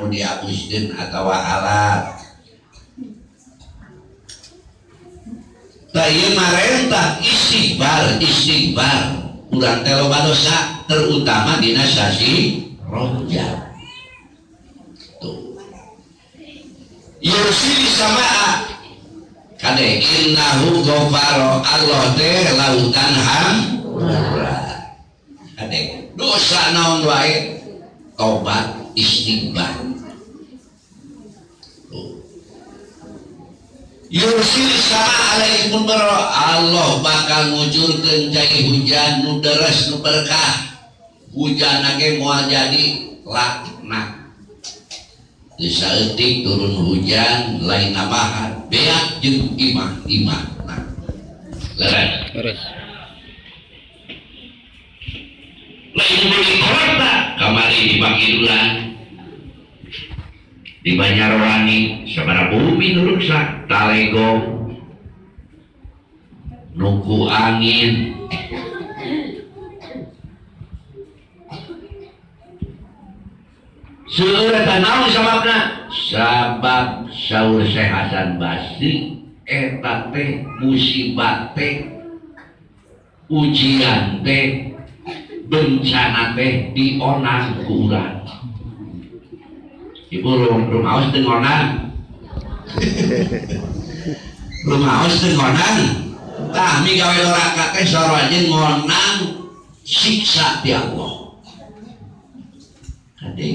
nu dihapuskeun atawa alat. Tah ieu marentah istighfar urang teh loba dosa terutama dina sasi Rajab. Tuh. Yursil samaa kade innahu ghafara Allah teh lautan hampura. Kade dosa naon wae tobat istighfar. Yursil sama alaikum baro Allah bakal ngujurkeun cai hujan nu deres nu berkah. Hujan ge moal jadi laknat. Di saeutik turun hujan lain namahan beak jeung imah. Nah. Leres. Lain beli kota kamari di Pakidulan. Di Banjarwangi sabaraha bumi nu rusak Talego nuku angin seueur eta naon sababna sabab saur Syekh Hasan Basri eta teh musibah teh ujian teh bencana teh dionang ku urang. Ibu belum haus dengonan. Belum haus dengonan. Tah mi gawe loraka teh sorojeun ngonang siksa ti Allah. Kade